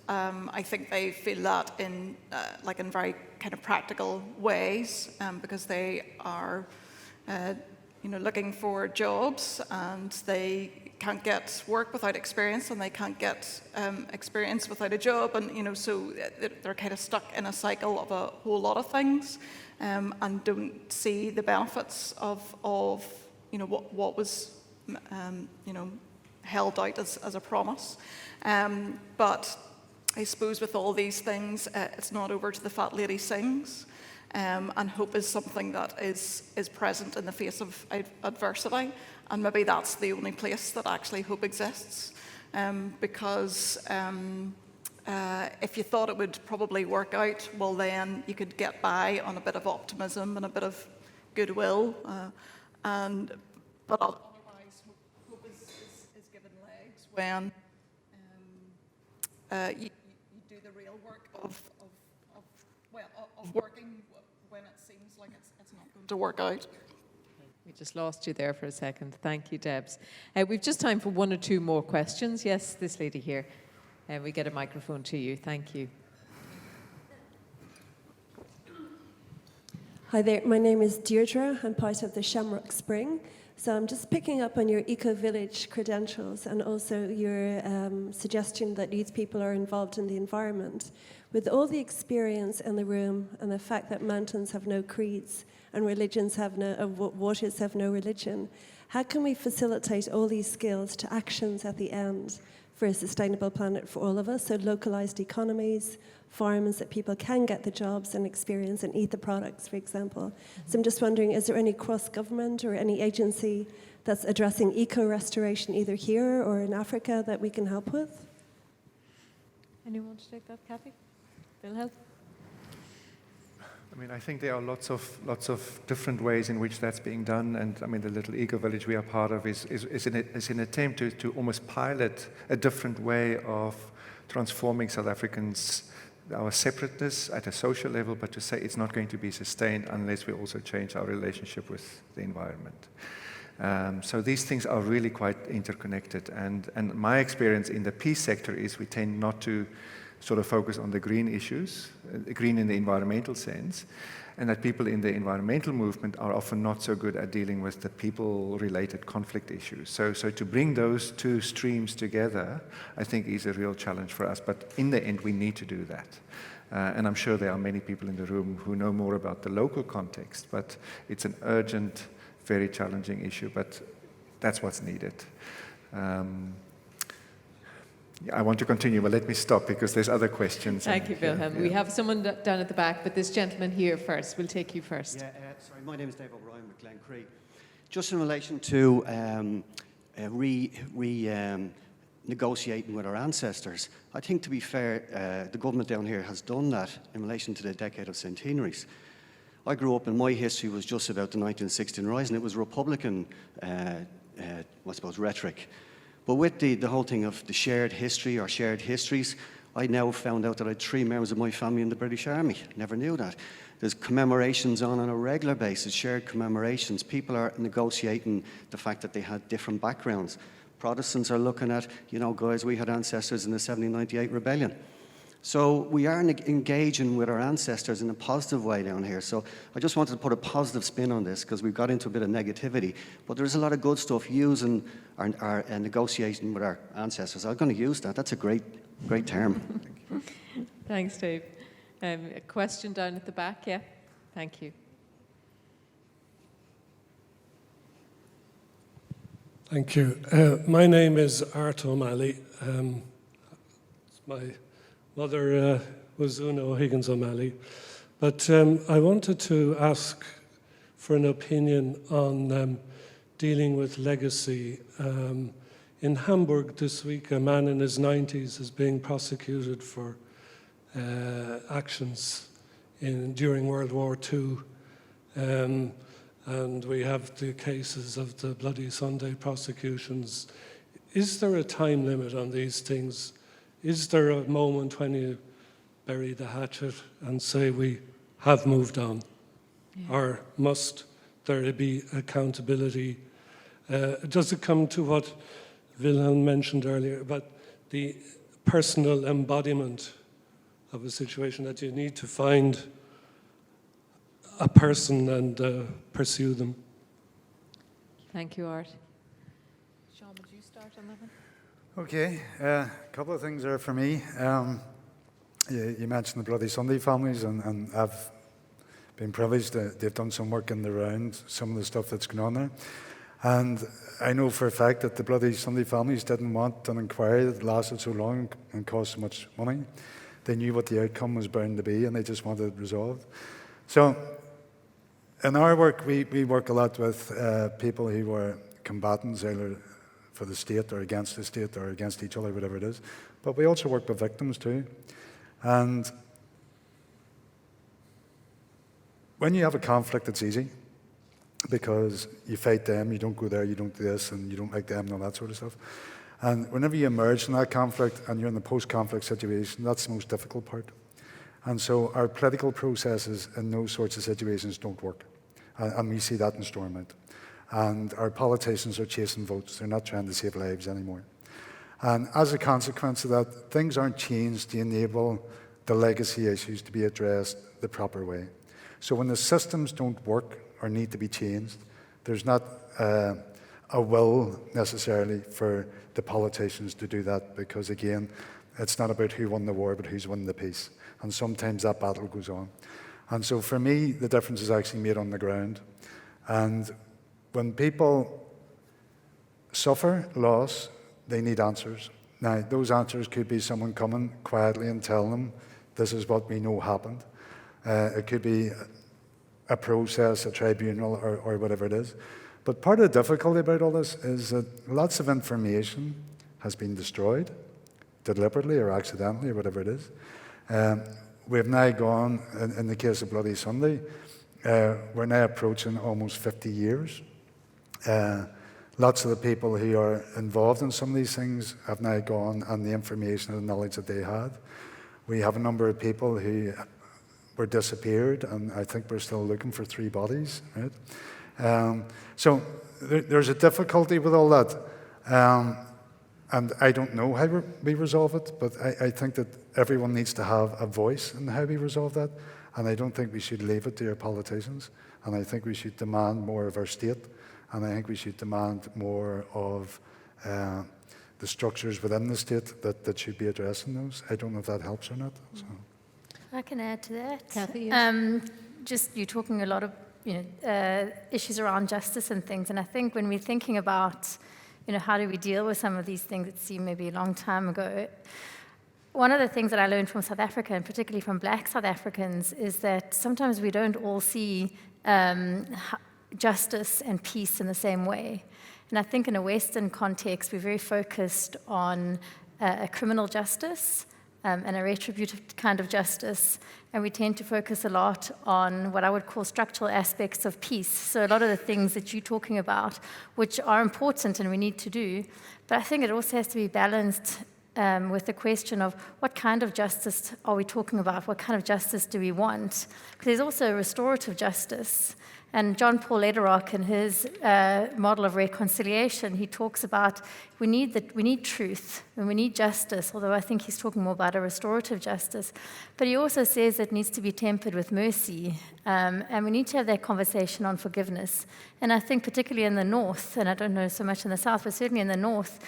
I think they feel that in very kind of practical ways, because they are, looking for jobs, and they can't get work without experience, and they can't get experience without a job, and so they're kind of stuck in a cycle of a whole lot of things, and don't see the benefits of what was held out as a promise. But I suppose with all these things, it's not over till the fat lady sings. And hope is something that is present in the face of adversity, and maybe that's the only place that actually hope exists, because if you thought it would probably work out, well then you could get by on a bit of optimism and a bit of goodwill, but otherwise hope is given legs when you do the real work of working when it seems like it's not going to work out. We just lost you there for a second. Thank you, Debs. We've just time for one or two more questions. Yes, this lady here. We get a microphone to you. Thank you. Hi there, my name is Deirdre. I'm part of the Shamrock Spring. So I'm just picking up on your eco-village credentials and also your suggestion that these people are involved in the environment. With all the experience in the room and the fact that mountains have no creeds and religions have waters have no religion, how can we facilitate all these skills to actions at the end for a sustainable planet for all of us? So localized economies, farms that people can get the jobs and experience and eat the products, for example. So I'm just wondering, is there any cross-government or any agency that's addressing eco-restoration either here or in Africa that we can help with? Anyone want to take that, Cathy? Wilhelm? I mean, I think there are lots of different ways in which that's being done, and I mean, the little eco-village we are part of is an attempt to almost pilot a different way of transforming South Africans, our separateness at a social level, but to say it's not going to be sustained unless we also change our relationship with the environment. So these things are really quite interconnected, and my experience in the peace sector is we tend not to sort of focus on the green issues, green in the environmental sense, and that people in the environmental movement are often not so good at dealing with the people-related conflict issues. So to bring those two streams together, I think is a real challenge for us, but in the end we need to do that. And I'm sure there are many people in the room who know more about the local context, but it's an urgent very challenging issue, but that's what's needed. I want to continue, but let me stop because there's other questions. Thank you, Wilhelm. We have someone down at the back, but this gentleman here first. We'll take you first. Yeah, sorry, my name is Deborah with Glencree. Just in relation to negotiating with our ancestors, I think, to be fair, the government down here has done that in relation to the decade of centenaries. I grew up and my history was just about the 1916 rise, and it was Republican, I suppose, rhetoric. But with the whole thing of the shared history or shared histories, I now found out that I had 3 members of my family in the British Army. Never knew that. There's commemorations on a regular basis, shared commemorations. People are negotiating the fact that they had different backgrounds. Protestants are looking at, you know, guys, we had ancestors in the 1798 rebellion. So we are engaging with our ancestors in a positive way down here. So I just wanted to put a positive spin on this because we've got into a bit of negativity. But there's a lot of good stuff using our negotiating with our ancestors. I'm going to use that. That's a great term. Thanks, Dave. A question down at the back, yeah? Thank you. Thank you. My name is Art O'Malley. My mother was Una O'Higgins O'Malley. But I wanted to ask for an opinion on dealing with legacy. In Hamburg this week, a man in his 90s is being prosecuted for actions during World War II. And we have the cases of the Bloody Sunday prosecutions. Is there a time limit on these things? Is there a moment when you bury the hatchet and say we have moved on? Yeah. Or must there be accountability? Does it come to what Wilhelm mentioned earlier about the personal embodiment of a situation, that you need to find a person and pursue them? Thank you, Art. Seán, would you start on that one? Okay, a couple of things there for me. You mentioned the Bloody Sunday families, and I've been privileged that they've done some work in the round, some of the stuff that's going on there. And I know for a fact that the Bloody Sunday families didn't want an inquiry that lasted so long and cost so much money. They knew what the outcome was bound to be, and they just wanted it resolved. So in our work, we work a lot with people who were combatants, either for the state or against the state or against each other, whatever it is. But we also work with victims too. And when you have a conflict, it's easy because you fight them, you don't go there, you don't do this, and you don't like them and all that sort of stuff. And whenever you emerge from that conflict and you're in the post-conflict situation, that's the most difficult part. And so our political processes in those sorts of situations don't work. And we see that in Stormont. And our politicians are chasing votes. They're not trying to save lives anymore. And as a consequence of that, things aren't changed to enable the legacy issues to be addressed the proper way. So when the systems don't work or need to be changed, there's not a will necessarily for the politicians to do that, because again, it's not about who won the war, but who's won the peace. And sometimes that battle goes on. And so for me, the difference is actually made on the ground. And when people suffer loss, they need answers. Now, those answers could be someone coming quietly and telling them, this is what we know happened. It could be a process, a tribunal, or whatever it is. But part of the difficulty about all this is that lots of information has been destroyed, deliberately or accidentally, or whatever it is. We've now gone, in the case of Bloody Sunday, we're now approaching almost 50 years. Lots of the people who are involved in some of these things have now gone, and the information and the knowledge that they had. We have a number of people who were disappeared, and I think we're still looking for 3 bodies, right? So there's a difficulty with all that. And I don't know how we resolve it, but I think that everyone needs to have a voice in how we resolve that. And I don't think we should leave it to our politicians. And I think we should demand more of our state. And I think we should demand more of the structures within the state that should be addressing those. I don't know if that helps or not. So. I can add to that. Cathy, yes. Just you're talking a lot issues around justice and things. And I think when we're thinking about, how do we deal with some of these things that seem maybe a long time ago, one of the things that I learned from South Africa, and particularly from Black South Africans, is that sometimes we don't all see justice and peace in the same way. And I think in a Western context, we're very focused on a criminal justice and a retributive kind of justice, and we tend to focus a lot on what I would call structural aspects of peace. So a lot of the things that you're talking about, which are important and we need to do, but I think it also has to be balanced with the question of what kind of justice are we talking about? What kind of justice do we want? Because there's also restorative justice. And John Paul Lederach, in his model of reconciliation, he talks about we need truth and we need justice, although I think he's talking more about a restorative justice. But he also says it needs to be tempered with mercy, and we need to have that conversation on forgiveness. And I think particularly in the North, and I don't know so much in the South, but certainly in the North,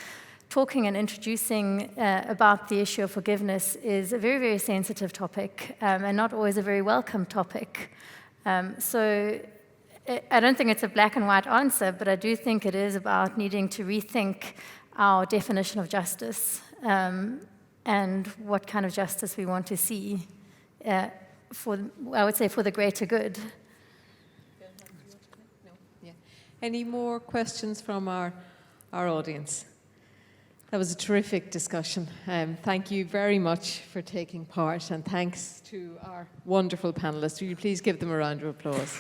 talking and introducing about the issue of forgiveness is a very, very sensitive topic and not always a very welcome topic. So I don't think it's a black and white answer, but I do think it is about needing to rethink our definition of justice and what kind of justice we want to see for the greater good. Any more questions from our audience? That was a terrific discussion. Thank you very much for taking part, and thanks to our wonderful panelists. Will you please give them a round of applause?